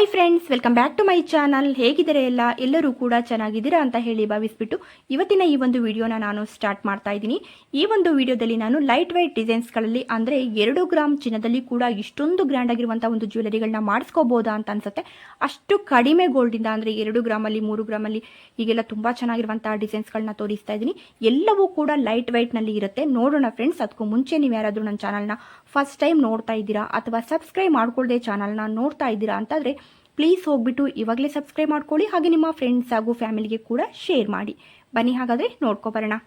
Hi friends, welcome back to my channel. ಹೇಗಿದ್ದಾರೆ ಎಲ್ಲರೂ ಕೂಡ ಚೆನ್ನಾಗಿದ್ದೀರಾ ಅಂತ ಹೇಳಿ ಭಾವಿಸ್ಬಿಟ್ಟು ಇವತ್ತಿನ ಈ ಒಂದು ವಿಡಿಯೋನ ನಾನು ಸ್ಟಾರ್ಟ್ ಮಾಡ್ತಾ ಇದ್ದೀನಿ. ಈ ಒಂದು ವಿಡಿಯೋದಲ್ಲಿ ನಾನು ಲೈಟ್ ವೈಟ್ ಡಿಸೈನ್ಸ್ಗಳಲ್ಲಿ ಅಂದರೆ 2 ಗ್ರಾಮ್ ಚಿನ್ನದಲ್ಲಿ ಕೂಡ ಇಷ್ಟೊಂದು ಗ್ರ್ಯಾಂಡ್ ಆಗಿರುವಂಥ ಒಂದು ಜ್ಯುವೆಲರಿಗಳನ್ನ ಮಾಡಿಸ್ಕೋಬೋದಾ ಅಂತ ಅನ್ಸುತ್ತೆ. ಅಷ್ಟು ಕಡಿಮೆ ಗೋಲ್ಡಿಂದ ಅಂದರೆ 2 ಗ್ರಾಮಲ್ಲಿ 3 ಗ್ರಾಮಲ್ಲಿ ಹೀಗೆಲ್ಲ ತುಂಬ ಚೆನ್ನಾಗಿರುವಂಥ ಡಿಸೈನ್ಸ್ಗಳನ್ನ ತೋರಿಸ್ತಾ ಇದ್ದೀನಿ. ಎಲ್ಲವೂ ಕೂಡ ಲೈಟ್ ವೈಟ್ನಲ್ಲಿ ಇರುತ್ತೆ. ನೋಡೋಣ ಫ್ರೆಂಡ್ಸ್. ಅದಕ್ಕೂ ಮುಂಚೆ ನೀವು ಯಾರಾದರೂ ನನ್ನ ಚಾನಲ್ನ ಫಸ್ಟ್ ಟೈಮ್ ನೋಡ್ತಾ ಇದ್ದೀರಾ ಅಥವಾ ಸಬ್ಸ್ಕ್ರೈಬ್ ಮಾಡ್ಕೊಳ್ಳದೆ ಚಾನಲ್ನ ನೋಡ್ತಾ ಇದ್ದೀರಾ ಅಂತಾದರೆ ಪ್ಲೀಸ್ ಹೋಗ್ಬಿಟ್ಟು ಇವಾಗಲೇ ಸಬ್ಸ್ಕ್ರೈಬ್ ಮಾಡ್ಕೊಳ್ಳಿ. ಹಾಗೆ ನಿಮ್ಮ ಫ್ರೆಂಡ್ಸ್ ಹಾಗೂ ಫ್ಯಾಮಿಲಿಗೆ ಕೂಡ ಶೇರ್ ಮಾಡಿ. ಬನ್ನಿ ಹಾಗಾದರೆ ನೋಡ್ಕೊಬರೋಣ.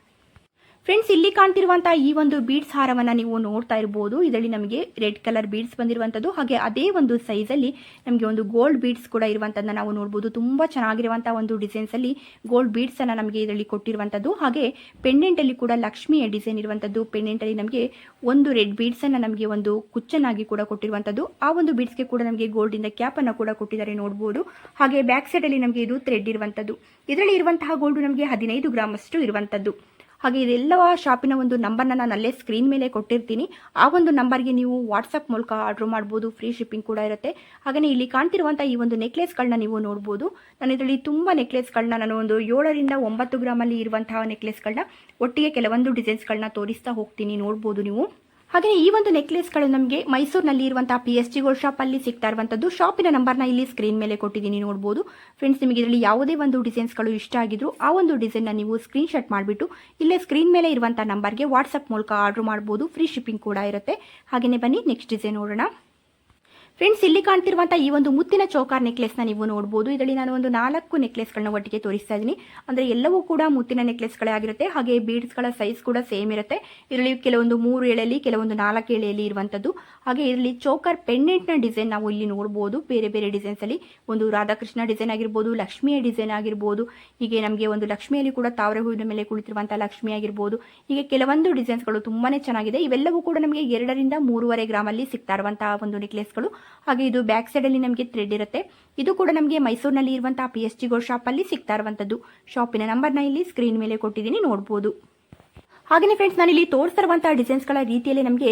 ಫ್ರೆಂಡ್ಸ್, ಇಲ್ಲಿ ಕಾಣ್ತಿರುವಂಥ ಈ ಒಂದು ಬೀಡ್ಸ್ ಹಾರವನ್ನು ನೀವು ನೋಡ್ತಾ ಇರ್ಬೋದು. ಇದರಲ್ಲಿ ನಮಗೆ ರೆಡ್ ಕಲರ್ ಬೀಡ್ಸ್ ಬಂದಿರುವಂಥದ್ದು, ಹಾಗೆ ಅದೇ ಒಂದು ಸೈಜಲ್ಲಿ ನಮಗೆ ಒಂದು ಗೋಲ್ಡ್ ಬೀಡ್ಸ್ ಕೂಡ ಇರುವಂಥದ್ದನ್ನು ನಾವು ನೋಡ್ಬೋದು. ತುಂಬ ಚೆನ್ನಾಗಿರುವಂಥ ಒಂದು ಡಿಸೈನ್ಸಲ್ಲಿ ಗೋಲ್ಡ್ ಬೀಡ್ಸನ್ನು ನಮಗೆ ಇದರಲ್ಲಿ ಕೊಟ್ಟಿರುವಂಥದ್ದು. ಹಾಗೆ ಪೆಂಡೆಂಟಲ್ಲಿ ಕೂಡ ಲಕ್ಷ್ಮಿಯ ಡಿಸೈನ್ ಇರುವಂಥದ್ದು. ಪೆಂಡೆಂಟಲ್ಲಿ ನಮಗೆ ಒಂದು ರೆಡ್ ಬೀಡ್ಸನ್ನು ನಮಗೆ ಒಂದು ಕುಚ್ಚನ್ನಾಗಿ ಕೂಡ ಕೊಟ್ಟಿರುವಂಥದ್ದು. ಆ ಒಂದು ಬೀಡ್ಸ್ಗೆ ಕೂಡ ನಮಗೆ ಗೋಲ್ಡಿಂದ ಕ್ಯಾಪನ್ನು ಕೂಡ ಕೊಟ್ಟಿದ್ದಾರೆ ನೋಡ್ಬೋದು. ಹಾಗೆ ಬ್ಯಾಕ್ ಸೈಡಲ್ಲಿ ನಮಗೆ ಇದು ಥ್ರೆಡ್ ಇರುವಂಥದ್ದು. ಇದರಲ್ಲಿ ಇರುವಂತಹ ಗೋಲ್ಡ್ ನಮಗೆ 15 ಗ್ರಾಮ್ ಅಷ್ಟು ಇರುವಂಥದ್ದು. ಹಾಗೆ ಇದೆಲ್ಲವ ಶಾಪಿನ ಒಂದು ನಂಬರ್ನ ನಾನು ಅಲ್ಲೇ ಸ್ಕ್ರೀನ್ ಮೇಲೆ ಕೊಟ್ಟಿರ್ತೀನಿ. ಆ ಒಂದು ನಂಬರ್ಗೆ ನೀವು ವಾಟ್ಸಪ್ ಮೂಲಕ ಆರ್ಡ್ರ್ ಮಾಡ್ಬೋದು. ಫ್ರೀ ಶಿಪ್ಪಿಂಗ್ ಕೂಡ ಇರುತ್ತೆ. ಹಾಗೆಯೇ ಇಲ್ಲಿ ಕಾಣ್ತಿರುವಂಥ ಈ ಒಂದು ನೆಕ್ಲೆಸ್ಗಳನ್ನ ನೀವು ನೋಡ್ಬೋದು. ನಾನು ಇದರಲ್ಲಿ ತುಂಬ ನೆಕ್ಲೆಸ್ಗಳನ್ನ ನಾನು ಒಂದು 7 ರಿಂದ 9 ಗ್ರಾಮಲ್ಲಿ ಇರುವಂತಹ ನೆಕ್ಲೆಸ್ಗಳನ್ನ ಒಟ್ಟಿಗೆ ಕೆಲವೊಂದು ಡಿಸೈನ್ಸ್ಗಳನ್ನ ತೋರಿಸ್ತಾ ಹೋಗ್ತೀನಿ, ನೋಡ್ಬೋದು ನೀವು. ಹಾಗೆಯೇ ಈ ಒಂದು ನೆಕ್ಲೆಸ್ಗಳು ನಮಗೆ ಮೈಸೂರಿನಲ್ಲಿ ಇರುವಂತಹ PSG ಗೋಲ್ಡ್ ಶಾಪಲ್ಲಿ ಸಿಗ್ತಾ ಇರುವಂಥದ್ದು. ಶಾಪಿನ ನಂಬರ್ನ ಇಲ್ಲಿ ಸ್ಕ್ರೀನ್ ಮೇಲೆ ಕೊಟ್ಟಿದ್ದೀನಿ, ನೋಡ್ಬೋದು. ಫ್ರೆಂಡ್ಸ್, ನಿಮಗೆ ಇದರಲ್ಲಿ ಯಾವುದೇ ಒಂದು ಡಿಸೈನ್ಸ್ಗಳು ಇಷ್ಟ ಆಗಿದ್ರು ಆ ಒಂದು ಡಿಸೈನ್ನ ನೀವು ಸ್ಕ್ರೀನ್ಶಾಟ್ ಮಾಡಿಬಿಟ್ಟು ಇಲ್ಲೇ ಸ್ಕ್ರೀನ್ ಮೇಲೆ ಇರುವಂಥ ನಂಬರ್ಗೆ ವಾಟ್ಸಪ್ ಮೂಲಕ ಆರ್ಡ್ರ್ ಮಾಡ್ಬೋದು. ಫ್ರೀ ಶಿಪ್ಪಿಂಗ್ ಕೂಡ ಇರುತ್ತೆ. ಹಾಗೆಯೇ ಬನ್ನಿ ನೆಕ್ಸ್ಟ್ ಡಿಸೈನ್ ನೋಡೋಣ. ಫ್ರೆಂಡ್ಸ್, ಇಲ್ಲಿ ಕಾಣ್ತಿರುವಂಥ ಈ ಒಂದು ಮುತ್ತಿನ ಚೌಕಾರ್ ನೆಕ್ಲೆಸ್ನ ನೀವು ನೋಡ್ಬೋದು. ಇದರಲ್ಲಿ ನಾನು ಒಂದು 4 ನೆಕ್ಲೆಸ್ಗಳನ್ನ ಒಟ್ಟಿಗೆ ತೋರಿಸ್ತಾ ಇದ್ದೀನಿ. ಅಂದರೆ ಎಲ್ಲವೂ ಕೂಡ ಮುತ್ತಿನ ನೆಕ್ಲೆಸ್ಗಳೇ ಆಗಿರುತ್ತೆ. ಹಾಗೆ ಬೀಡ್ಸ್ಗಳ ಸೈಜ್ ಕೂಡ ಸೇಮ್ ಇರುತ್ತೆ. ಇದರಲ್ಲಿ ಕೆಲವೊಂದು 3 ಎಳೆಯಲ್ಲಿ, ಕೆಲವೊಂದು 4 ಎಳೆಯಲ್ಲಿ ಇರುವಂಥದ್ದು. ಹಾಗೆ ಇದರಲ್ಲಿ ಚೌಕಾರ್ ಪೆಂಡೆಂಟ್ನ ಡಿಸೈನ್ ನಾವು ಇಲ್ಲಿ ನೋಡ್ಬೋದು. ಬೇರೆ ಬೇರೆ ಡಿಸೈನ್ಸಲ್ಲಿ ಒಂದು ರಾಧಾಕೃಷ್ಣ ಡಿಸೈನ್ ಆಗಿರ್ಬೋದು, ಲಕ್ಷ್ಮಿಯ ಡಿಸೈನ್ ಆಗಿರ್ಬೋದು. ಹೀಗೆ ನಮಗೆ ಒಂದು ಲಕ್ಷ್ಮಿಯಲ್ಲಿ ಕೂಡ ತಾವರೆ ಹೂವಿನ ಮೇಲೆ ಕುಳಿತಿರುವಂಥ ಲಕ್ಷ್ಮಿ ಆಗಿರ್ಬೋದು. ಹೀಗೆ ಕೆಲವೊಂದು ಡಿಸೈನ್ಸ್ಗಳು ತುಂಬಾ ಚೆನ್ನಾಗಿದೆ. ಇವೆಲ್ಲವೂ ಕೂಡ ನಮಗೆ 2 ರಿಂದ 3.5 ಗ್ರಾಮಲ್ಲಿ ಸಿಗ್ತಾ ಇರುವಂತಹ ಒಂದು ನೆಕ್ಲೆಸ್ಗಳು. ಹಾಗೆ ಇದು ಬ್ಯಾಕ್ ಸೈಡ್ ಅಲ್ಲಿ ನಮಗೆ ಥ್ರೆಡ್ ಇರುತ್ತೆ. ಇದು ಕೂಡ ನಮಗೆ ಮೈಸೂರಿನಲ್ಲಿ ಇರುವಂತಹ PSG ಗೋಲ್ಡ್ ಶಾಪ್ ಅಲ್ಲಿ ಸಿಗ್ತಾ ಇರುವಂತದ್ದು. ಶಾಪಿನ ನಂಬರ್ನ ಇಲ್ಲಿ ಸ್ಕ್ರೀನ್ ಮೇಲೆ ಕೊಟ್ಟಿದ್ದೀನಿ, ನೋಡ್ಬೋದು. ಹಾಗೆಯೇ ಫ್ರೆಂಡ್ಸ್, ನಾನು ಇಲ್ಲಿ ತೋರಿಸ್ತಿರುವಂತಹ ಡಿಸೈನ್ಸ್ಗಳ ರೀತಿಯಲ್ಲಿ ನಮಗೆ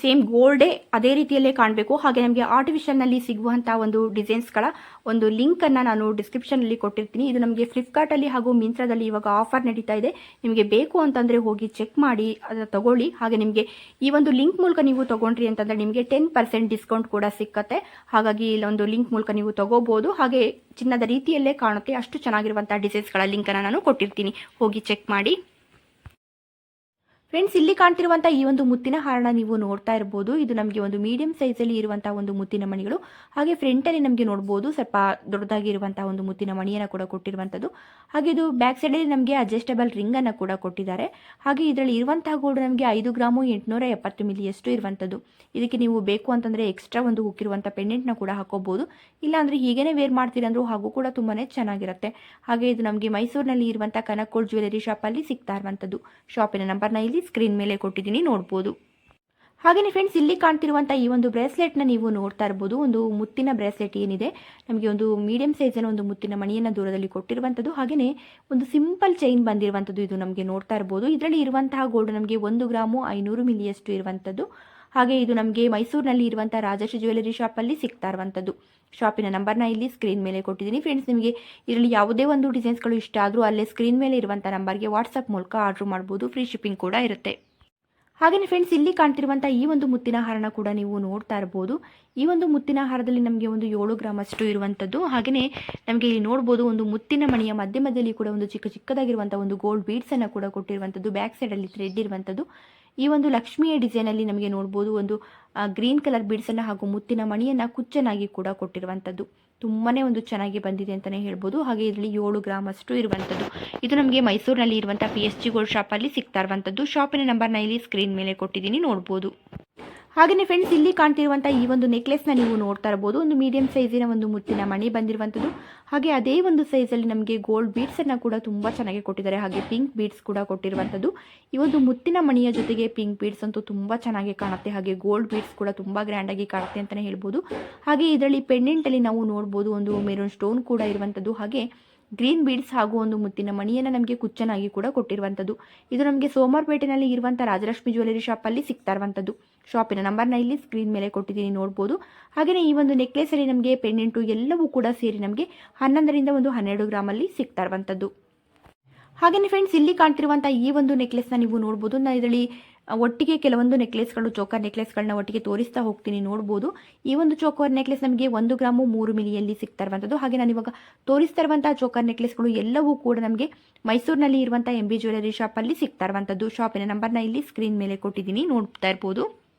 ಸೇಮ್ ಗೋಲ್ಡೇ ಅದೇ ರೀತಿಯಲ್ಲೇ ಕಾಣಬೇಕು. ಹಾಗೆ ನಮಗೆ ಆರ್ಟಿಫಿಷಿಯಲ್ನಲ್ಲಿ ಸಿಗುವಂತಹ ಒಂದು ಡಿಸೈನ್ಸ್ಗಳ ಒಂದು ಲಿಂಕನ್ನು ನಾನು ಡಿಸ್ಕ್ರಿಪ್ಷನಲ್ಲಿ ಕೊಟ್ಟಿರ್ತೀನಿ. ಇದು ನಮಗೆ ಫ್ಲಿಪ್ಕಾರ್ಟಲ್ಲಿ ಹಾಗೂ ಮಿಂತ್ರಾದಲ್ಲಿ ಇವಾಗ ಆಫರ್ ನಡೀತಾ ಇದೆ. ನಿಮಗೆ ಬೇಕು ಅಂತಂದರೆ ಹೋಗಿ ಚೆಕ್ ಮಾಡಿ ಅದನ್ನು ತಗೊಳ್ಳಿ. ಹಾಗೆ ನಿಮಗೆ ಈ ಒಂದು ಲಿಂಕ್ ಮೂಲಕ ನೀವು ತೊಗೊಂಡ್ರಿ ಅಂತಂದರೆ ನಿಮಗೆ 10% ಡಿಸ್ಕೌಂಟ್ ಕೂಡ ಸಿಕ್ಕತ್ತೆ. ಹಾಗಾಗಿ ಇಲ್ಲೊಂದು ಲಿಂಕ್ ಮೂಲಕ ನೀವು ತಗೋಬೋದು. ಹಾಗೆ ಚಿನ್ನದ ರೀತಿಯಲ್ಲೇ ಕಾಣುತ್ತೆ. ಅಷ್ಟು ಚೆನ್ನಾಗಿರುವಂಥ ಡಿಸೈನ್ಸ್ಗಳ ಲಿಂಕನ್ನು ನಾನು ಕೊಟ್ಟಿರ್ತೀನಿ, ಹೋಗಿ ಚೆಕ್ ಮಾಡಿ. ಫ್ರೆಂಡ್ಸ್, ಇಲ್ಲಿ ಕಾಣ್ತಿರುವಂಥ ಈ ಒಂದು ಮುತ್ತಿನ ಹಾರಣ ನೀವು ನೋಡ್ತಾ ಇರ್ಬೋದು. ಇದು ನಮಗೆ ಒಂದು ಮೀಡಿಯಂ ಸೈಜಲ್ಲಿ ಇರುವಂತಹ ಒಂದು ಮುತ್ತಿನ ಮಣಿಗಳು. ಹಾಗೆ ಫ್ರಂಟಲ್ಲಿ ನಮಗೆ ನೋಡ್ಬೋದು ಸ್ವಲ್ಪ ದೊಡ್ಡದಾಗಿ ಇರುವಂತಹ ಒಂದು ಮುತ್ತಿನ ಮಣಿಯನ್ನು ಕೂಡ ಕೊಟ್ಟಿರುವಂಥದ್ದು. ಹಾಗೆ ಇದು ಬ್ಯಾಕ್ ಸೈಡಲ್ಲಿ ನಮಗೆ ಅಡ್ಜಸ್ಟಬಲ್ ರಿಂಗನ್ನು ಕೂಡ ಕೊಟ್ಟಿದ್ದಾರೆ. ಹಾಗೆ ಇದರಲ್ಲಿ ಇರುವಂತಹ ಗೋಲ್ಡ್ ನಮಗೆ 5 ಗ್ರಾಮು 870 ಮಿಲಿಯಷ್ಟು ಇರುವಂಥದ್ದು. ಇದಕ್ಕೆ ನೀವು ಬೇಕು ಅಂತಂದರೆ ಎಕ್ಸ್ಟ್ರಾ ಒಂದು ಹುಕ್ಕಿರುವಂಥ ಪೆಂಡೆಂಟ್ನ ಕೂಡ ಹಾಕೋಬಹುದು. ಇಲ್ಲಾಂದರೆ ಹೀಗೇನೆ ವೇರ್ ಮಾಡ್ತೀರಂದ್ರೂ ಹಾಗೂ ಕೂಡ ತುಂಬಾ ಚೆನ್ನಾಗಿರುತ್ತೆ. ಹಾಗೆ ಇದು ನಮಗೆ ಮೈಸೂರಿನಲ್ಲಿ ಇರುವಂಥ ಕನಕ್ ಗೋಲ್ಡ್ ಜ್ಯುವೆಲರಿ ಶಾಪಲ್ಲಿ ಸಿಗ್ತಾ ಇರುವಂಥದ್ದು. ಶಾಪಿನ ನಂಬರ್ನ ಇಲ್ಲಿ ಸ್ಕ್ರೀನ್ ಮೇಲೆ ಕೊಟ್ಟಿದ್ದೀನಿ, ನೋಡ್ಬೋದು. ಹಾಗೆಯೇ ಫ್ರೆಂಡ್ಸ್, ಇಲ್ಲಿ ಕಾಣ್ತಿರುವಂಥ ಈ ಒಂದು ಬ್ರೇಸ್ಲೆಟ್ನ ನೀವು ನೋಡ್ತಾ ಇರ್ಬೋದು. ಒಂದು ಮುತ್ತಿನ ಬ್ರೇಸ್ಲೆಟ್ ಏನಿದೆ ನಮಗೆ ಒಂದು ಮೀಡಿಯಂ ಸೈಜಿನ ಒಂದು ಮುತ್ತಿನ ಮಣಿಯನ್ನು ದೂರದಲ್ಲಿ ಕೊಟ್ಟಿರುವಂಥದ್ದು. ಹಾಗೆಯೇ ಒಂದು ಸಿಂಪಲ್ ಚೈನ್ ಬಂದಿರುವಂಥದ್ದು ಇದು ನಮಗೆ ನೋಡ್ತಾ ಇರ್ಬೋದು. ಇದರಲ್ಲಿ ಇರುವಂತಹ ಗೋಲ್ಡ್ ನಮಗೆ 1 ಗ್ರಾಮು 500 ಮಿಲಿಯಷ್ಟು ಇರುವಂಥದ್ದು. ಹಾಗೆ ಇದು ನಮಗೆ ಮೈಸೂರಿನಲ್ಲಿ ಇರುವಂಥ ರಾಜಶ್ರೀ ಜ್ಯುವೆಲರಿ ಶಾಪಲ್ಲಿ ಸಿಗ್ತಾ ಇರುವಂಥದ್ದು. ಶಾಪಿನ ನಂಬರ್ನ ಇಲ್ಲಿ ಸ್ಕ್ರೀನ್ ಮೇಲೆ ಕೊಟ್ಟಿದ್ದೀನಿ. ಫ್ರೆಂಡ್ಸ್, ನಿಮಗೆ ಇದರಲ್ಲಿ ಯಾವುದೇ ಒಂದು ಡಿಸೈನ್ಸ್ಗಳು ಇಷ್ಟ ಆದರೂ ಅಲ್ಲೇ ಸ್ಕ್ರೀನ್ ಮೇಲೆ ಇರುವಂಥ ನಂಬರ್ಗೆ ವಾಟ್ಸಪ್ ಮೂಲಕ ಆರ್ಡ್ರ್ ಮಾಡ್ಬೋದು. ಫ್ರೀ ಶಿಪ್ಪಿಂಗ್ ಕೂಡ ಇರುತ್ತೆ. ಹಾಗೆಯೇ ಫ್ರೆಂಡ್ಸ್, ಇಲ್ಲಿ ಕಾಣ್ತಿರುವಂಥ ಈ ಒಂದು ಮುತ್ತಿನ ಹಾರನ ಕೂಡ ನೀವು ನೋಡ್ತಾ ಇರ್ಬೋದು. ಈ ಒಂದು ಮುತ್ತಿನ ಹಾರದಲ್ಲಿ ನಮಗೆ ಒಂದು 7 ಗ್ರಾಮ್ ಅಷ್ಟು ಇರುವಂಥದ್ದು. ಹಾಗೆಯೇ ನಮಗೆ ಇಲ್ಲಿ ನೋಡ್ಬೋದು ಒಂದು ಮುತ್ತಿನ ಮಣಿಯ ಮಧ್ಯದಲ್ಲಿ ಕೂಡ ಒಂದು ಚಿಕ್ಕದಾಗಿರುವಂಥ ಒಂದು ಗೋಲ್ಡ್ ಬೀಡ್ಸನ್ನು ಕೂಡ ಕೊಟ್ಟಿರುವಂಥದ್ದು. ಬ್ಯಾಕ್ ಸೈಡಲ್ಲಿ ಥ್ರೆಡ್ ಇರುವಂಥದ್ದು. ಈ ಒಂದು ಲಕ್ಷ್ಮಿಯ ಡಿಸೈನಲ್ಲಿ ನಮಗೆ ನೋಡ್ಬೋದು ಒಂದು ಗ್ರೀನ್ ಕಲರ್ ಬೀಡ್ಸನ್ನು ಹಾಗೂ ಮುತ್ತಿನ ಮಣಿಯನ್ನು ಕುಚ್ಚನಾಗಿ ಕೂಡ ಕೊಟ್ಟಿರುವಂಥದ್ದು. ತುಂಬಾ ಒಂದು ಚೆನ್ನಾಗಿ ಬಂದಿದೆ ಅಂತಲೇ ಹೇಳ್ಬೋದು. ಹಾಗೆ ಇದರಲ್ಲಿ 7 ಗ್ರಾಮ್ ಅಷ್ಟು ಇರುವಂಥದ್ದು. ಇದು ನಮಗೆ ಮೈಸೂರಿನಲ್ಲಿ ಇರುವಂಥ PSG ಗೋಲ್ಡ್ ಶಾಪಲ್ಲಿ ಸಿಗ್ತಾ ಇರುವಂಥದ್ದು. ಶಾಪಿನ ನಂಬರ್ನ ಇಲ್ಲಿ ಸ್ಕ್ರೀನ್ ಮೇಲೆ ಕೊಟ್ಟಿದ್ದೀನಿ, ನೋಡ್ಬೋದು. ಹಾಗೆಯೇ ಫ್ರೆಂಡ್ಸ್, ಇಲ್ಲಿ ಕಾಣ್ತಿರುವಂಥ ಈ ಒಂದು ನೆಕ್ಲೆಸ್ನ ನೀವು ನೋಡ್ತಾ ಇರ್ಬೋದು. ಒಂದು ಮೀಡಿಯಂ ಸೈಜಿನ ಒಂದು ಮುತ್ತಿನ ಮಣಿ ಬಂದಿರುವಂಥದ್ದು. ಹಾಗೆ ಅದೇ ಒಂದು ಸೈಜಲ್ಲಿ ನಮಗೆ ಗೋಲ್ಡ್ ಬೀಡ್ಸನ್ನು ಕೂಡ ತುಂಬ ಚೆನ್ನಾಗಿ ಕೊಟ್ಟಿದ್ದಾರೆ. ಹಾಗೆ ಪಿಂಕ್ ಬೀಡ್ಸ್ ಕೂಡ ಕೊಟ್ಟಿರುವಂಥದ್ದು. ಈ ಒಂದು ಮುತ್ತಿನ ಮಣಿಯ ಜೊತೆಗೆ ಪಿಂಕ್ ಬೀಡ್ಸ್ ಅಂತೂ ತುಂಬ ಚೆನ್ನಾಗಿ ಕಾಣುತ್ತೆ. ಹಾಗೆ ಗೋಲ್ಡ್ ಬೀಡ್ಸ್ ಕೂಡ ತುಂಬ ಗ್ರ್ಯಾಂಡಾಗಿ ಕಾಣುತ್ತೆ ಅಂತಲೇ ಹೇಳ್ಬೋದು. ಹಾಗೆ ಇದರಲ್ಲಿ ಪೆಂಡೆಂಟಲ್ಲಿ ನಾವು ನೋಡ್ಬೋದು ಒಂದು ಮೆರೂನ್ ಸ್ಟೋನ್ ಕೂಡ ಇರುವಂಥದ್ದು. ಹಾಗೆ ಗ್ರೀನ್ ಬೀಡ್ಸ್ ಹಾಗೂ ಒಂದು ಮುತ್ತಿನ ಮಣಿಯನ್ನು ನಮಗೆ ಕುಚ್ಚನಾಗಿ ಕೂಡ ಕೊಟ್ಟಿರುವಂಥದ್ದು. ಇದು ನಮಗೆ ಸೋಮವಾರಪೇಟೆನಲ್ಲಿ ಇರುವಂಥ ರಾಜಲಕ್ಷ್ಮಿ ಜ್ಯುವೆಲರಿ ಶಾಪಲ್ಲಿ ಸಿಗ್ತಾ ಇರುವಂಥದ್ದು. ಶಾಪಿನ ನಂಬರ್ನ ಇಲ್ಲಿ ಸ್ಕ್ರೀನ್ ಮೇಲೆ ಕೊಟ್ಟಿದ್ದೀನಿ, ನೋಡ್ಬೋದು. ಹಾಗೆಯೇ ಈ ಒಂದು ನೆಕ್ಲೆಸಲ್ಲಿ ನಮಗೆ ಪೆಂಡೆಂಟು ಎಲ್ಲವೂ ಕೂಡ ಸೇರಿ ನಮಗೆ 11ರಿಂದ 12 ಗ್ರಾಮಲ್ಲಿ ಸಿಗ್ತಾ ಇರುವಂಥದ್ದು. ಹಾಗೆಯೇ ಫ್ರೆಂಡ್ಸ್, ಇಲ್ಲಿ ಕಾಣ್ತಿರುವಂಥ ಈ ಒಂದು ನೆಕ್ಲೆಸ್ನ ನೀವು ನೋಡ್ಬೋದು. ನಾನು ಇದರಲ್ಲಿ ಒಟ್ಟಿಗೆ ಕೆಲವೊಂದು ನೆಕ್ಲೆಸ್ಗಳು, ಚೋಕರ್ ನೆಕ್ಲೆಸ್ಗಳನ್ನ ಒಟ್ಟಿಗೆ ತೋರಿಸ್ತಾ ಹೋಗ್ತೀನಿ, ನೋಡ್ಬೋದು. ಈ ಒಂದು ಚೋಕರ್ ನೆಕ್ಲೆಸ್ ನಮಗೆ 1 ಗ್ರಾಮು 3 ಮಿಲಿಯಲ್ಲಿ ಸಿಗ್ತಾ ಇರುವಂಥದ್ದು. ಹಾಗೆ ನಾನು ಇವಾಗ ತೋರಿಸ್ತಾ ಇರುವಂಥ ಚೋಕರ್ ನೆಕ್ಲೆಸ್ಗಳು ಎಲ್ಲವೂ ಕೂಡ ನಮಗೆ ಮೈಸೂರಿನಲ್ಲಿ ಇರುವಂಥ MB ಜ್ಯುವೆಲರಿ ಶಾಪಲ್ಲಿ ಸಿಗ್ತಾ ಇರುವಂಥದ್ದು. ಶಾಪಿನ ನಂಬರ್ನ ಇಲ್ಲಿ ಸ್ಕ್ರೀನ್ ಮೇಲೆ ಕೊಟ್ಟಿದ್ದೀನಿ, ನೋಡ್ತಾ ಇರ್ಬೋದು.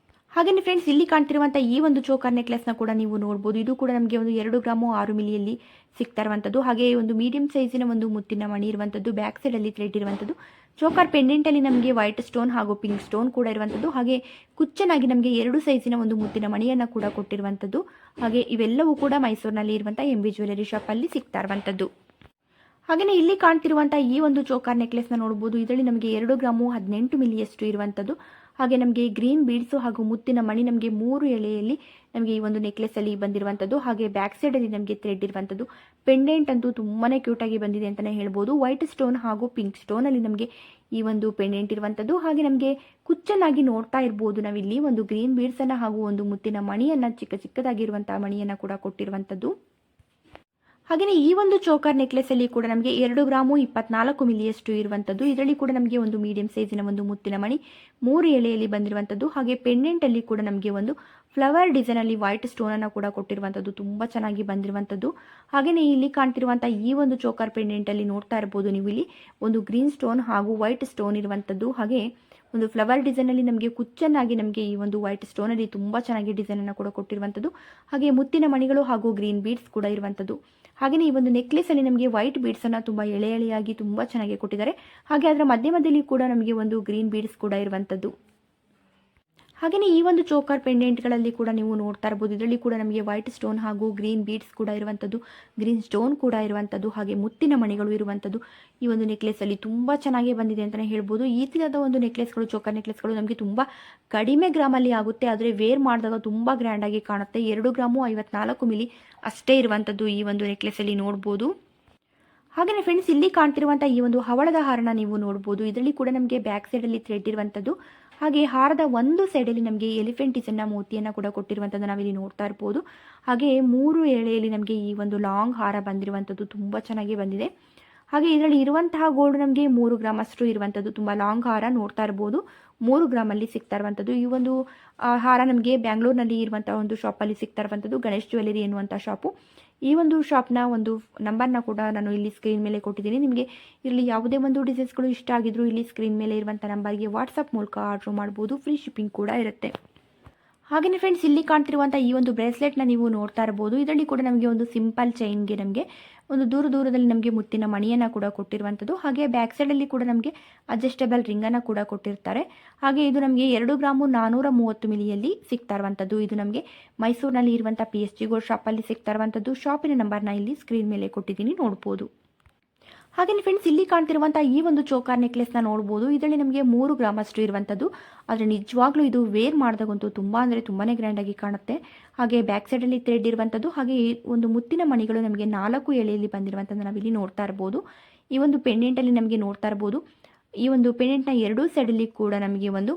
ಹಾಗೆಯೇ ಫ್ರೆಂಡ್ಸ್, ಇಲ್ಲಿ ಕಾಣ್ತಿರುವಂಥ ಈ ಒಂದು ಚೋಕರ್ ನೆಕ್ಲೆಸ್ನ ಕೂಡ ನೀವು ನೋಡ್ಬೋದು. ಇದು ಕೂಡ ನಮಗೆ ಒಂದು 2 ಗ್ರಾಮು 6 ಮಿಲಿಯಲ್ಲಿ ಸಿಗ್ತಾ ಇರುವಂಥದ್ದು. ಹಾಗೆ ಒಂದು ಮೀಡಿಯಂ ಸೈಜಿನ ಒಂದು ಮುತ್ತಿನ ಮಣಿ ಇರುವಂಥದ್ದು, ಬ್ಯಾಕ್ ಸೈಡಲ್ಲಿ ಥ್ರೆಡ್ ಇರುವಂಥದ್ದು. ಚೋಕರ್ ಪೆಂಡೆಂಟಲ್ಲಿ ನಮಗೆ ವೈಟ್ ಸ್ಟೋನ್ ಹಾಗೂ ಪಿಂಕ್ ಸ್ಟೋನ್ ಕೂಡ ಇರುವಂಥದ್ದು. ಹಾಗೆ ಕುಚ್ಚನಾಗಿ ನಮಗೆ 2 ಸೈಜಿನ ಒಂದು ಮುತ್ತಿನ ಮಣಿಯನ್ನು ಕೂಡ ಕೊಟ್ಟಿರುವಂಥದ್ದು. ಹಾಗೆ ಇವೆಲ್ಲವೂ ಕೂಡ ಮೈಸೂರಿನಲ್ಲಿ ಇರುವಂಥ MB ಜ್ಯುವೆಲರಿ ಶಾಪಲ್ಲಿ ಸಿಗ್ತಾ ಇರುವಂಥದ್ದು. ಹಾಗೆಯೇ ಇಲ್ಲಿ ಕಾಣ್ತಿರುವಂಥ ಈ ಒಂದು ಚೋಕರ್ ನೆಕ್ಲೆಸ್ನ ನೋಡ್ಬೋದು. ಇದರಲ್ಲಿ ನಮಗೆ 2 ಗ್ರಾಮು 18 ಮಿಲಿಯಷ್ಟು ಇರುವಂಥದ್ದು. ಹಾಗೆ ನಮಗೆ ಗ್ರೀನ್ ಬೀಡ್ಸು ಹಾಗೂ ಮುತ್ತಿನ ಮಣಿ ನಮಗೆ 3 ಎಳೆಯಲ್ಲಿ ನಮಗೆ ಈ ಒಂದು ನೆಕ್ಲೆಸಲ್ಲಿ ಬಂದಿರುವಂಥದ್ದು. ಹಾಗೆ ಬ್ಯಾಕ್ ಸೈಡಲ್ಲಿ ನಮಗೆ ಥ್ರೆಡ್ ಇರುವಂಥದ್ದು. ಪೆಂಡೆಂಟ್ ಅಂತೂ ತುಂಬಾ ಕ್ಯೂಟಾಗಿ ಬಂದಿದೆ ಅಂತಲೇ ಹೇಳ್ಬೋದು. ವೈಟ್ ಸ್ಟೋನ್ ಹಾಗೂ ಪಿಂಕ್ ಸ್ಟೋನಲ್ಲಿ ನಮಗೆ ಈ ಒಂದು ಪೆಂಡೆಂಟ್ ಇರುವಂಥದ್ದು. ಹಾಗೆ ನಮಗೆ ಕುಚ್ಚನಾಗಿ ನೋಡ್ತಾ ಇರ್ಬೋದು ನಾವಿಲ್ಲಿ ಒಂದು ಗ್ರೀನ್ ಬೀಡ್ಸನ್ನು ಹಾಗೂ ಒಂದು ಮುತ್ತಿನ ಮಣಿಯನ್ನು, ಚಿಕ್ಕದಾಗಿರುವಂಥ ಮಣಿಯನ್ನು ಕೂಡ ಕೊಟ್ಟಿರುವಂಥದ್ದು. ಹಾಗೆಯೇ ಈ ಒಂದು ಚೋಕರ್ ನೆಕ್ಲೆಸಲ್ಲಿ ಕೂಡ ನಮಗೆ 2 ಗ್ರಾಮು 24 ಮಿಲಿಯಷ್ಟು ಇರುವಂಥದ್ದು. ಇದರಲ್ಲಿ ಕೂಡ ನಮಗೆ ಒಂದು ಮೀಡಿಯಂ ಸೈಜಿನ ಒಂದು ಮುತ್ತಿನ ಮಣಿ 3 ಎಳೆಯಲ್ಲಿ ಬಂದಿರುವಂಥದ್ದು. ಹಾಗೆ ಪೆಂಡೆಂಟಲ್ಲಿ ಕೂಡ ನಮಗೆ ಒಂದು ಫ್ಲವರ್ ಡಿಸೈನಲ್ಲಿ ವೈಟ್ ಸ್ಟೋನನ್ನು ಕೂಡ ಕೊಟ್ಟಿರುವಂಥದ್ದು, ತುಂಬ ಚೆನ್ನಾಗಿ ಬಂದಿರುವಂಥದ್ದು. ಹಾಗೆಯೇ ಇಲ್ಲಿ ಕಾಣ್ತಿರುವಂಥ ಈ ಒಂದು ಚೋಕರ್ ಪೆಂಡೆಂಟಲ್ಲಿ ನೋಡ್ತಾ ಇರ್ಬೋದು ನೀವು, ಇಲ್ಲಿ ಒಂದು ಗ್ರೀನ್ ಸ್ಟೋನ್ ಹಾಗೂ ವೈಟ್ ಸ್ಟೋನ್ ಇರುವಂಥದ್ದು. ಹಾಗೆ ಒಂದು ಫ್ಲವರ್ ಡಿಸೈನಲ್ಲಿ ನಮಗೆ ಕುಚ್ಚನ್ನಾಗಿ ನಮಗೆ ಈ ಒಂದು ವೈಟ್ ಸ್ಟೋನಲ್ಲಿ ತುಂಬ ಚೆನ್ನಾಗಿ ಡಿಸೈನನ್ನು ಕೂಡ ಕೊಟ್ಟಿರುವಂಥದ್ದು. ಹಾಗೆ ಮುತ್ತಿನ ಮಣಿಗಳು ಹಾಗೂ ಗ್ರೀನ್ ಬೀಡ್ಸ್ ಕೂಡ ಇರುವಂಥದ್ದು. ಹಾಗೆಯೇ ಈ ಒಂದು ನೆಕ್ಲೆಸಲ್ಲಿ ನಮಗೆ ವೈಟ್ ಬೀಡ್ಸನ್ನು ತುಂಬ ಎಳೆಯಾಗಿ ತುಂಬ ಚೆನ್ನಾಗಿ ಕೊಟ್ಟಿದ್ದಾರೆ. ಹಾಗೆ ಅದರ ಮಧ್ಯದಲ್ಲಿ ಕೂಡ ನಮಗೆ ಒಂದು ಗ್ರೀನ್ ಬೀಡ್ಸ್ ಕೂಡ ಇರುವಂಥದ್ದು. ಹಾಗೆಯೇ ಈ ಒಂದು ಚೋಕರ್ ಪೆಂಡೆಂಟ್ಗಳಲ್ಲಿ ಕೂಡ ನೀವು ನೋಡ್ತಾ ಇರ್ಬೋದು. ಇದರಲ್ಲಿ ಕೂಡ ನಮಗೆ ವೈಟ್ ಸ್ಟೋನ್ ಹಾಗೂ ಗ್ರೀನ್ ಬೀಡ್ಸ್ ಕೂಡ ಇರುವಂಥದ್ದು, ಗ್ರೀನ್ ಸ್ಟೋನ್ ಕೂಡ ಇರುವಂಥದ್ದು, ಹಾಗೆ ಮುತ್ತಿನ ಮಣಿಗಳು ಇರುವಂಥದ್ದು. ಈ ಒಂದು ನೆಕ್ಲೆಸಲ್ಲಿ ತುಂಬ ಚೆನ್ನಾಗಿ ಬಂದಿದೆ ಅಂತಲೇ ಹೇಳ್ಬೋದು. ಈ ಥರದ ಒಂದು ನೆಕ್ಲೆಸ್ಗಳು, ಚೋಕರ್ ನೆಕ್ಲೆಸ್ಗಳು ನಮಗೆ ತುಂಬ ಕಡಿಮೆ ಗ್ರಾಮಲ್ಲಿ ಆಗುತ್ತೆ, ಆದರೆ ವೇರ್ ಮಾಡಿದಾಗ ತುಂಬ ಗ್ರ್ಯಾಂಡಾಗಿ ಕಾಣುತ್ತೆ. 2 ಗ್ರಾಮು 54 ಮಿಲಿ ಅಷ್ಟೇ ಇರುವಂಥದ್ದು ಈ ಒಂದು ನೆಕ್ಲೆಸಲ್ಲಿ ನೋಡ್ಬೋದು. ಹಾಗೆಯೇ ಫ್ರೆಂಡ್ಸ್, ಇಲ್ಲಿ ಕಾಣ್ತಿರುವಂಥ ಈ ಒಂದು ಹವಳದ ಹಾರನ ನೀವು ನೋಡ್ಬೋದು. ಇದರಲ್ಲಿ ಕೂಡ ನಮಗೆ ಬ್ಯಾಕ್ ಸೈಡಲ್ಲಿ ಥ್ರೆಡ್ ಇರುವಂಥದ್ದು. ಹಾಗೆ ಹಾರದ ಒಂದು ಸೈಡಲ್ಲಿ ನಮಗೆ ಎಲಿಫೆಂಟ್ ಡಿಸೈನ್ನ ಮೋತಿಯನ್ನು ಕೂಡ ಕೊಟ್ಟಿರುವಂಥದ್ದು ನಾವಿಲ್ಲಿ ನೋಡ್ತಾ ಇರ್ಬೋದು. ಹಾಗೆ 3 ಎಳೆಯಲ್ಲಿ ನಮಗೆ ಈ ಒಂದು ಲಾಂಗ್ ಹಾರ ಬಂದಿರುವಂಥದ್ದು, ತುಂಬ ಚೆನ್ನಾಗಿ ಬಂದಿದೆ. ಹಾಗೆ ಇದರಲ್ಲಿ ಇರುವಂತಹ ಗೋಲ್ಡ್ ನಮಗೆ 3 ಗ್ರಾಮ್ ಅಷ್ಟು ಇರುವಂಥದ್ದು, ತುಂಬ ಲಾಂಗ್ ಹಾರ ನೋಡ್ತಾ ಇರ್ಬೋದು. 3 ಗ್ರಾಮಲ್ಲಿ ಸಿಗ್ತಾ ಇರುವಂಥದ್ದು. ಈ ಒಂದು ಹಾರ ನಮಗೆ ಬ್ಯಾಂಗ್ಳೂರಿನಲ್ಲಿ ಇರುವಂಥ ಒಂದು ಶಾಪಲ್ಲಿ ಸಿಗ್ತಾ ಇರುವಂಥದ್ದು, ಗಣೇಶ್ ಜ್ಯುವೆಲರಿ ಎನ್ನುವಂಥ ಶಾಪು. ಈ ಒಂದು ಶಾಪ್ನ ಒಂದು ನಂಬರ್ನ ಕೂಡ ನಾನು ಇಲ್ಲಿ ಸ್ಕ್ರೀನ್ ಮೇಲೆ ಕೊಟ್ಟಿದ್ದೀನಿ. ನಿಮಗೆ ಇಲ್ಲಿ ಯಾವುದೇ ಒಂದು ಡಿಸೈನ್ಸ್ಗಳು ಇಷ್ಟ ಆಗಿದ್ರು ಇಲ್ಲಿ ಸ್ಕ್ರೀನ್ ಮೇಲೆ ಇರುವಂಥ ನಂಬರ್ಗೆ ವಾಟ್ಸಪ್ ಮೂಲಕ ಆರ್ಡ್ರ್ ಮಾಡ್ಬೋದು. ಫ್ರೀ ಶಿಪ್ಪಿಂಗ್ ಕೂಡ ಇರುತ್ತೆ. ಹಾಗೆಯೇ ಫ್ರೆಂಡ್ಸ್, ಇಲ್ಲಿ ಕಾಣ್ತಿರುವಂಥ ಈ ಒಂದು ಬ್ರೇಸ್ಲೆಟ್ನ ನೀವು ನೋಡ್ತಾ ಇರ್ಬೋದು. ಇದರಲ್ಲಿ ಕೂಡ ನಮಗೆ ಒಂದು ಸಿಂಪಲ್ ಚೈನ್ಗೆ ನಮಗೆ ಒಂದು ದೂರದಲ್ಲಿ ನಮಗೆ ಮುತ್ತಿನ ಮಣಿಯನ್ನು ಕೂಡ ಕೊಟ್ಟಿರುವಂಥದ್ದು. ಹಾಗೆ ಬ್ಯಾಕ್ ಸೈಡಲ್ಲಿ ಕೂಡ ನಮಗೆ ಅಡ್ಜಸ್ಟಬಲ್ ರಿಂಗನ್ನು ಕೂಡ ಕೊಟ್ಟಿರ್ತಾರೆ. ಹಾಗೆ ಇದು ನಮಗೆ 2 ಗ್ರಾಮು 430 ಮಿಲಿಯಲ್ಲಿ ಸಿಗ್ತಾ ಇರುವಂಥದ್ದು. ಇದು ನಮಗೆ ಮೈಸೂರಿನಲ್ಲಿ ಇರುವಂಥ PSG ಗೋಲ್ಡ್ ಶಾಪಲ್ಲಿ ಸಿಗ್ತಾ ಇರುವಂಥದ್ದು. ಶಾಪಿನ ನಂಬರ್ನ ಇಲ್ಲಿ ಸ್ಕ್ರೀನ್ ಮೇಲೆ ಕೊಟ್ಟಿದ್ದೀನಿ, ನೋಡ್ಬೋದು. ಹಾಗೆಯೇ ಫ್ರೆಂಡ್ಸ್, ಇಲ್ಲಿ ಕಾಣ್ತಿರುವಂಥ ಈ ಒಂದು ಚೋಕರ್ ನೆಕ್ಲೆಸ್ನ ನೋಡ್ಬೋದು. ಇದರಲ್ಲಿ ನಮಗೆ 3 ಗ್ರಾಮ್ ಅಷ್ಟು ಇರುವಂಥದ್ದು. ಆದರೆ ನಿಜವಾಗ್ಲೂ ಇದು ವೇರ್ ಮಾಡಿದಾಗಂತೂ ತುಂಬ ಅಂದರೆ ತುಂಬಾ ಗ್ರ್ಯಾಂಡಾಗಿ ಕಾಣುತ್ತೆ. ಹಾಗೆ ಬ್ಯಾಕ್ ಸೈಡಲ್ಲಿ ಥ್ರೆಡ್ ಇರುವಂಥದ್ದು. ಹಾಗೆ ಒಂದು ಮುತ್ತಿನ ಮಣಿಗಳು ನಮಗೆ 4 ಎಳೆಯಲ್ಲಿ ಬಂದಿರುವಂಥದ್ದು ನಾವಿಲ್ಲಿ ನೋಡ್ತಾ ಇರ್ಬೋದು. ಈ ಒಂದು ಪೆಂಡೆಂಟಲ್ಲಿ ನಮಗೆ ನೋಡ್ತಾ ಇರ್ಬೋದು. ಈ ಒಂದು ಪೆಂಡೆಂಟ್ನ 2 ಸೈಡಲ್ಲಿ ಕೂಡ ನಮಗೆ ಒಂದು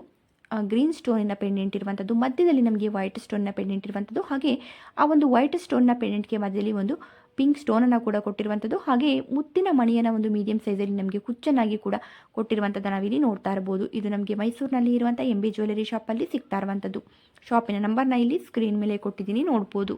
ಗ್ರೀನ್ ಸ್ಟೋನಿನ ಪೆಂಡೆಂಟ್ ಇರುವಂಥದ್ದು, ಮಧ್ಯದಲ್ಲಿ ನಮಗೆ ವೈಟ್ ಸ್ಟೋನ್ನ ಪೆಂಡೆಂಟ್ ಇರುವಂಥದ್ದು. ಹಾಗೆ ಆ ಒಂದು ವೈಟ್ ಸ್ಟೋನ್ನ ಪೆಂಡೆಂಟ್ಗೆ ಮಧ್ಯದಲ್ಲಿ ಒಂದು ಪಿಂಕ್ ಸ್ಟೋನನ್ನು ಕೂಡ ಕೊಟ್ಟಿರುವಂಥದ್ದು. ಹಾಗೆ ಮುತ್ತಿನ ಮಣಿಯನ್ನು ಒಂದು ಮೀಡಿಯಂ ಸೈಜಲ್ಲಿ ನಮಗೆ ಕುಚ್ಚನಾಗಿ ಕೂಡ ಕೊಟ್ಟಿರುವಂಥದ್ದು ನಾವಿಲ್ಲಿ ನೋಡ್ತಾ ಇರ್ಬೋದು. ಇದು ನಮಗೆ ಮೈಸೂರಿನಲ್ಲಿ ಇರುವಂಥ MB ಜ್ಯುವೆಲರಿ ಶಾಪಲ್ಲಿ ಸಿಗ್ತಾ ಇರುವಂಥದ್ದು. ಶಾಪಿನ ನಂಬರ್ನ ಇಲ್ಲಿ ಸ್ಕ್ರೀನ್ ಮೇಲೆ ಕೊಟ್ಟಿದ್ದೀನಿ, ನೋಡ್ಬೋದು.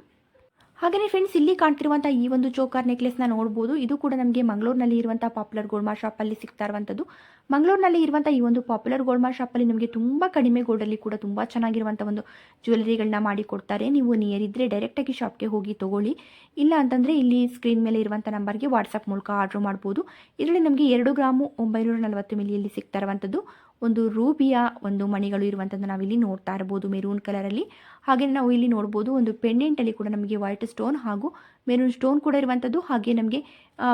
ಹಾಗೆಯೇ ಫ್ರೆಂಡ್ಸ್, ಇಲ್ಲಿ ಕಾಣ್ತಿರುವಂಥ ಈ ಒಂದು ಚೋಕರ್ ನೆಕ್ಲೆಸ್ನ ನೋಡ್ಬೋದು. ಇದು ಕೂಡ ನಮಗೆ ಮಂಗಳೂರಿನಲ್ಲಿ ಇರುವಂಥ ಪಾಪ್ಯುಲರ್ ಗೋಲ್ಡ್ ಮಾರ್ಕ್ ಶಾಪಲ್ಲಿ ಸಿಗ್ತಾ ಇರುವಂಥದ್ದು. ಮಂಗಳೂರಿನಲ್ಲಿ ಇರುವಂಥ ಈ ಒಂದು ಪಾಪ್ಯುಲರ್ ಗೋಲ್ಡ್ ಮಾರ್ಕ್ ಶಾಪಲ್ಲಿ ನಮಗೆ ತುಂಬ ಕಡಿಮೆ ಗೋಲ್ಡಲ್ಲಿ ಕೂಡ ತುಂಬ ಚೆನ್ನಾಗಿರುವಂಥ ಒಂದು ಜ್ಯುವೆಲರಿಗಳನ್ನ ಮಾಡಿ ಕೊಡ್ತಾರೆ. ನೀವು ನಿಯರ್ ಇದ್ದರೆ ಡೈರೆಕ್ಟಾಗಿ ಶಾಪ್ಗೆ ಹೋಗಿ ತೊಗೊಳ್ಳಿ. ಇಲ್ಲ ಅಂತಂದರೆ ಇಲ್ಲಿ ಸ್ಕ್ರೀನ್ ಮೇಲೆ ಇರುವಂಥ ನಂಬರ್ಗೆ ವಾಟ್ಸಪ್ ಮೂಲಕ ಆರ್ಡ್ರ್ ಮಾಡ್ಬೋದು. ಇದರಲ್ಲಿ ನಮಗೆ 2 ಗ್ರಾಮು 940 ಮಿಲಿಯಲ್ಲಿ ಸಿಗ್ತಾ ಇರುವಂಥದ್ದು. ಒಂದು ರೂಬಿಯ ಒಂದು ಮಣಿಗಳು ಇರುವಂಥದ್ದು ನಾವಿಲ್ಲಿ ನೋಡ್ತಾ ಇರ್ಬೋದು, ಮೆರೂನ್ ಕಲರಲ್ಲಿ. ಹಾಗೆ ನಾವು ಇಲ್ಲಿ ನೋಡ್ಬೋದು ಒಂದು ಪೆಂಡೆಂಟಲ್ಲಿ ಕೂಡ ನಮಗೆ ವೈಟ್ ಸ್ಟೋನ್ ಹಾಗೂ ಮೆರೂನ್ ಸ್ಟೋನ್ ಕೂಡ ಇರುವಂಥದ್ದು. ಹಾಗೆ ನಮಗೆ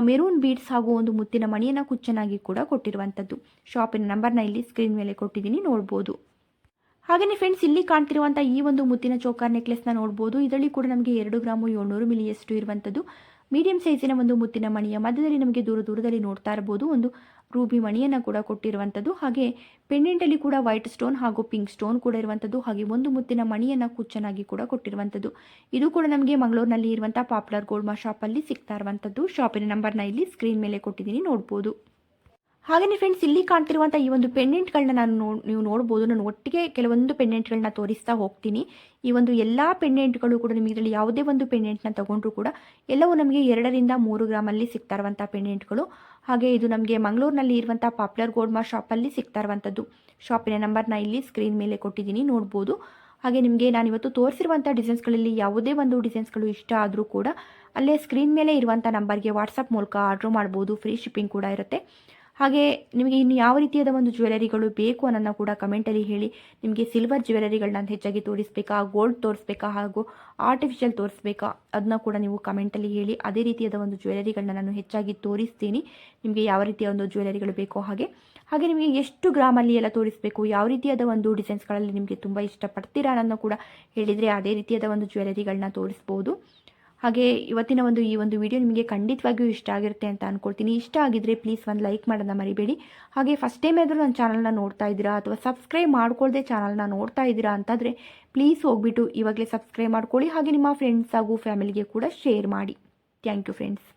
ಮೆರೂನ್ ಬೀಡ್ಸ್ ಹಾಗೂ ಒಂದು ಮುತ್ತಿನ ಮಣಿಯನ್ನು ಕುಚ್ಚನಾಗಿ ಕೂಡ ಕೊಟ್ಟಿರುವಂಥದ್ದು. ಶಾಪಿನ ನಂಬರ್ನ ಇಲ್ಲಿ ಸ್ಕ್ರೀನ್ ಮೇಲೆ ಕೊಟ್ಟಿದ್ದೀನಿ, ನೋಡ್ಬೋದು. ಹಾಗೆಯೇ ಫ್ರೆಂಡ್ಸ್, ಇಲ್ಲಿ ಕಾಣ್ತಿರುವಂಥ ಈ ಒಂದು ಮುತ್ತಿನ ಚೋಕರ್ ನೆಕ್ಲೆಸ್ನ ನೋಡ್ಬೋದು. ಇದರಲ್ಲಿ ಕೂಡ ನಮಗೆ 2 ಗ್ರಾಮು 700 ಮಿಲಿಯಷ್ಟು ಇರುವಂಥದ್ದು. ಮೀಡಿಯಂ ಸೈಜಿನ ಒಂದು ಮುತ್ತಿನ ಮಣಿಯ ಮಧ್ಯದಲ್ಲಿ ನಮಗೆ ದೂರದಲ್ಲಿ ನೋಡ್ತಾ ಇರಬಹುದು ಒಂದು ರೂಬಿ ಮಣಿಯನ್ನು ಕೂಡ ಕೊಟ್ಟಿರುವಂಥದ್ದು. ಹಾಗೆ ಪೆಂಡೆಂಟಲ್ಲಿ ಕೂಡ ವೈಟ್ ಸ್ಟೋನ್ ಹಾಗೂ ಪಿಂಕ್ ಸ್ಟೋನ್ ಕೂಡ ಇರುವಂಥದ್ದು. ಹಾಗೆ ಒಂದು ಮುತ್ತಿನ ಮಣಿಯನ್ನು ಕುಚ್ಚನಾಗಿ ಕೂಡ ಕೊಟ್ಟಿರುವಂಥದ್ದು. ಇದು ಕೂಡ ನಮಗೆ ಮಂಗಳೂರಿನಲ್ಲಿ ಇರುವಂಥ ಪಾಪ್ಯುಲರ್ ಗೋಲ್ಡ್ ಮಾರ್ಟ್ ಶಾಪಲ್ಲಿ ಸಿಗ್ತಾ ಇರುವಂಥದ್ದು. ಶಾಪಿನ ನಂಬರ್ನ ಇಲ್ಲಿ ಸ್ಕ್ರೀನ್ ಮೇಲೆ ಕೊಟ್ಟಿದ್ದೀನಿ, ನೋಡ್ಬೋದು. ಹಾಗೆಯೇ ಫ್ರೆಂಡ್ಸ್, ಇಲ್ಲಿ ಕಾಣ್ತಿರುವಂಥ ಈ ಒಂದು ಪೆಂಡೆಂಟ್ಗಳನ್ನ ನೀವು ನೋಡ್ಬೋದು. ನಾನು ಒಟ್ಟಿಗೆ ಕೆಲವೊಂದು ಪೆಂಡೆಂಟ್ಗಳನ್ನ ತೋರಿಸ್ತಾ ಹೋಗ್ತೀನಿ. ಈ ಒಂದು ಎಲ್ಲ ಪೆಂಡೆಂಟ್ಗಳು ಕೂಡ ನಿಮಗೆ ಇದರಲ್ಲಿ ಯಾವುದೇ ಒಂದು ಪೆಂಡೆಂಟ್ನ ತಗೊಂಡ್ರು ಕೂಡ ಎಲ್ಲವೂ ನಮಗೆ 2 ರಿಂದ 3 ಗ್ರಾಮಲ್ಲಿ ಸಿಗ್ತಾ ಇರುವಂಥ ಪೆಂಡೆಂಟ್ಗಳು. ಹಾಗೆ ಇದು ನಮಗೆ ಮಂಗಳೂರಿನಲ್ಲಿ ಇರುವಂಥ ಪಾಪ್ಯುಲರ್ ಗೋಲ್ಡ್ ಮಾರ್ಟ್ ಶಾಪಲ್ಲಿ ಸಿಗ್ತಾ ಇರುವಂಥದ್ದು. ಶಾಪಿನ ನಂಬರ್ನ ಇಲ್ಲಿ ಸ್ಕ್ರೀನ್ ಮೇಲೆ ಕೊಟ್ಟಿದ್ದೀನಿ, ನೋಡ್ಬೋದು. ಹಾಗೆ ನಿಮಗೆ ನಾನಿವತ್ತು ತೋರಿಸಿರುವಂಥ ಡಿಸೈನ್ಸ್ಗಳಲ್ಲಿ ಯಾವುದೇ ಒಂದು ಡಿಸೈನ್ಸ್ಗಳು ಇಷ್ಟ ಆದರೂ ಕೂಡ ಅಲ್ಲೇ ಸ್ಕ್ರೀನ್ ಮೇಲೆ ಇರುವಂಥ ನಂಬರ್ಗೆ ವಾಟ್ಸಪ್ ಮೂಲಕ ಆರ್ಡ್ರ್ ಮಾಡ್ಬೋದು. ಫ್ರೀ ಶಿಪ್ಪಿಂಗ್ ಕೂಡ ಇರುತ್ತೆ. ಹಾಗೆ ನಿಮಗೆ ಇನ್ನು ಯಾವ ರೀತಿಯಾದ ಒಂದು ಜ್ಯುವೆಲರಿಗಳು ಬೇಕು ಅನ್ನೋದನ್ನ ಕೂಡ ಕಮೆಂಟಲ್ಲಿ ಹೇಳಿ. ನಿಮಗೆ ಸಿಲ್ವರ್ ಜ್ಯುವೆಲರಿಗಳನ್ನ ಹೆಚ್ಚಾಗಿ ತೋರಿಸ್ಬೇಕಾ, ಗೋಲ್ಡ್ ತೋರಿಸ್ಬೇಕಾ, ಹಾಗೂ ಆರ್ಟಿಫಿಷಿಯಲ್ ತೋರಿಸ್ಬೇಕಾ, ಅದನ್ನ ಕೂಡ ನೀವು ಕಮೆಂಟಲ್ಲಿ ಹೇಳಿ. ಅದೇ ರೀತಿಯಾದ ಒಂದು ಜ್ಯುವೆಲರಿಗಳನ್ನ ನಾನು ಹೆಚ್ಚಾಗಿ ತೋರಿಸ್ತೀನಿ. ನಿಮಗೆ ಯಾವ ರೀತಿಯ ಒಂದು ಜ್ಯುವೆಲರಿಗಳು ಬೇಕೋ ಹಾಗೆ ನಿಮಗೆ ಎಷ್ಟು ಗ್ರಾಮಲ್ಲಿ ಎಲ್ಲ ತೋರಿಸಬೇಕು, ಯಾವ ರೀತಿಯಾದ ಒಂದು ಡಿಸೈನ್ಸ್ಗಳಲ್ಲಿ ನಿಮಗೆ ತುಂಬ ಇಷ್ಟಪಡ್ತೀರಾ ಅನ್ನೋದನ್ನ ಕೂಡ ಹೇಳಿದರೆ ಅದೇ ರೀತಿಯಾದ ಒಂದು ಜ್ಯುವೆಲರಿಗಳನ್ನ ತೋರಿಸ್ಬೋದು. ಹಾಗೆ ಇವತ್ತಿನ ಈ ಒಂದು ವಿಡಿಯೋ ನಿಮಗೆ ಖಂಡಿತವಾಗಿಯೂ ಇಷ್ಟ ಆಗಿರುತ್ತೆ ಅಂತ ಅಂದ್ಕೊಳ್ತೀನಿ. ಇಷ್ಟ ಆಗಿದ್ದರೆ ಪ್ಲೀಸ್ ಒಂದು ಲೈಕ್ ಮಾಡೋದನ್ನ ಮರಿಬೇಡಿ. ಹಾಗೆ ಫಸ್ಟ್ ಟೈಮ್ ಆದರೂ ನನ್ನ ಚಾನಲ್ನ ನೋಡ್ತಾ ಇದ್ದೀರಾ ಅಥವಾ ಸಬ್ಸ್ಕ್ರೈಬ್ ಮಾಡ್ಕೊಳ್ಳದೆ ಚಾನಲ್ನ ನೋಡ್ತಾ ಇದ್ದೀರಾ ಅಂತಾದರೆ ಪ್ಲೀಸ್ ಹೋಗ್ಬಿಟ್ಟು ಇವಾಗಲೇ ಸಬ್ಸ್ಕ್ರೈಬ್ ಮಾಡ್ಕೊಳ್ಳಿ. ಹಾಗೆ ನಿಮ್ಮ ಫ್ರೆಂಡ್ಸ್ ಹಾಗೂ ಫ್ಯಾಮಿಲಿಗೆ ಕೂಡ ಶೇರ್ ಮಾಡಿ. Thank you friends.